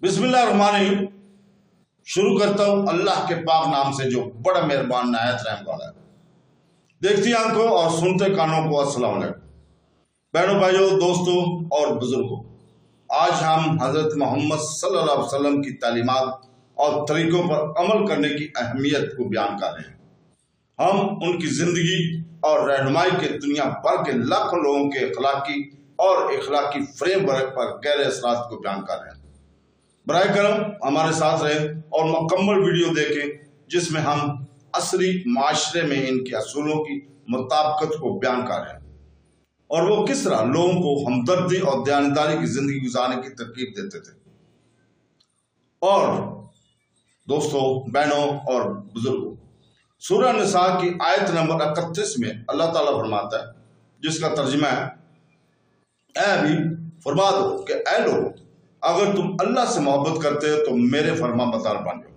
बिस्मिल्लाहिर्रहमानिर्रहीम। शुरू करता हूँ अल्लाह के पाक नाम से जो बड़ा मेहरबान नायत रहम वाला है। देखती आंखों और सुनते कानों को अस्सलाम वालेकुम। बहनों, भाइयों, दोस्तों और बुजुर्गों, आज हम हजरत मोहम्मद सल्लल्लाहु अलैहि वसल्लम की तालीमात और तरीकों पर अमल करने की अहमियत को बयान कर रहे हैं। हम उनकी जिंदगी और रहनुमाई के दुनिया भर के लाखों लोगों के अखलाकी और इखलाकी फ्रेमवर्क पर गहरे असरात को बयान कर रहे हैं। बराए करम हमारे साथ रहें और मुकम्मल वीडियो देखें, जिसमें हम असली माशरे में इनके असूलों की मुताबिकत को बयान कर रहे हैं और वो किस तरह लोगों को हमदर्दी और दयानतदारी की जिंदगी गुजारने की तरकीब देते थे। और दोस्तों, बहनों और बुजुर्गों, सूरह निसा की आयत नंबर 31 में अल्लाह ताला फरमाता है, जिसका तर्जुमा है, ऐ भी फरमा दो कि ऐ लोगों, अगर तुम अल्लाह से मोहब्बत करते हो तो मेरे फरमा बरदार बन जाओ।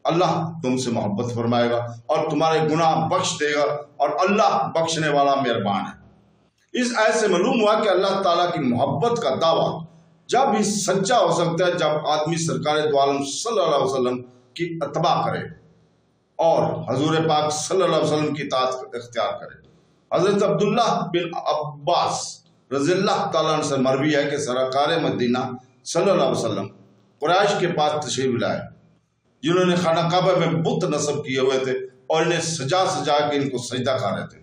अल्लाह तुमसे मोहब्बत फरमाएगा और तुम्हारे गुनाह बख्श देगा और अल्लाह बख्शने वाला मेहरबान है। इस आयत से मालूम हुआ कि अल्लाह ताला की मोहब्बत का दावा जब भी सच्चा हो सकता है जब आदमी सरकार दो आलम सल्लल्लाहु अलैहि वसल्लम की इत्तबा करे और हजूर पाक सल्लल्लाहु अलैहि वसल्लम की इताअत इख्तियार करे। हजरत अब्दुल्ला बिन अब्बास रज़ियल्लाहु ताला अन्हु से मरवी है कि सरकार मदीना सल्लल्लाहु अलैहि वसल्लम कुरैश के पास तशरीफ लाए, जिन्होंने खाना काबा में बुत नस्ब किए हुए थे और इन्हें सजा सजा के इनको सजदा कर रहे थे।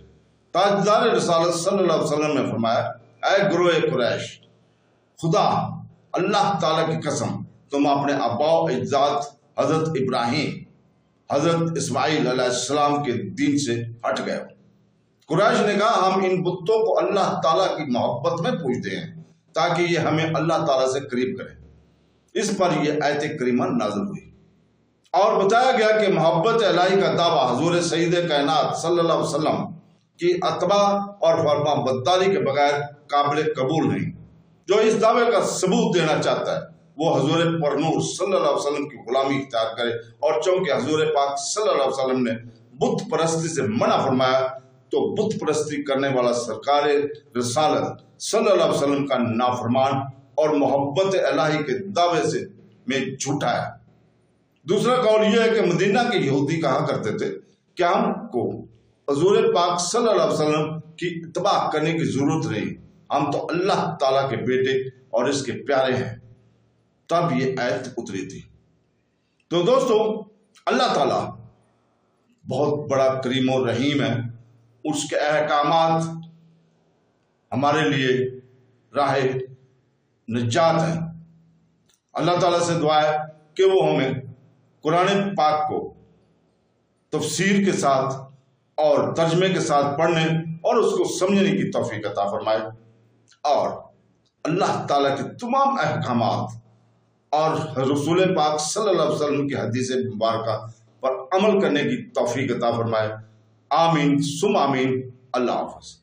ताजदार रिसालत सल्लल्लाहु अलैहि वसल्लम ने फरमाया, ऐ गुरोए कुरैश, खुदा अल्लाह ताला की कसम, तुम अपने आबाओ अजदाद हजरत इब्राहिम, हजरत इस्माइल अलैहिस्सलाम के दीन से हट गए हो। कुरैश ने कहा, हम इन बुतों को अल्लाह ताला की मोहब्बत में पूजते हैं ताकि ये हमें अल्लाह ताला से करीब करे। इस पर यह आयत करीमा नाज़िल हुई और बताया गया कि मोहब्बत इलाही का दावा हजूर सईद कायनात सल्लल्लाहु अलैहि वसल्लम की अतबा और फरमा बद्दारी के बगैर काबिल कबूल नहीं। जो इस दावे का सबूत देना चाहता है वो हजूर परनूर सल्लल्लाहु अलैहि वसल्लम की गुलामी इख्तियार करे, और चूंकि हजूर पाक सल्लल्लाहु अलैहि वसल्लम ने बुत परस्ती से मना फरमाया तो बुत परस्ती करने वाला सरकार रिसालत सल्लल्लाहु अलैहि वसल्लम का नाफरमान और मोहब्बत इलाही के दावे से में झूठा है। दूसरा कौल यह है कि मदीना के यहूदी कहा करते थे कि हमको हजूर पाक सल्लल्लाहु अलैहि वसल्लम की इत्तबा करने की जरूरत नहीं, हम तो अल्लाह ताला के बेटे और इसके प्यारे हैं। तब ये आयत उतरी थी। तो दोस्तों, अल्लाह ताला बहुत बड़ा करीम और रहीम है। उसके अहकामात हमारे लिए राह निजात है। अल्लाह ताला से दुआ है कि वो हमें कुरान पाक को तफसीर के साथ और तर्जमे के साथ पढ़ने और उसको समझने की तौफीक अता फरमाए और अल्लाह ताला के तमाम अहकामात और रसूल पाक सल्लल्लाहु अलैहि वसल्लम की हदीस मुबारका पर अमल करने की तौफीक अता फरमाए। आमीन सुम आमीन। अल्लाह हाफ़िज़।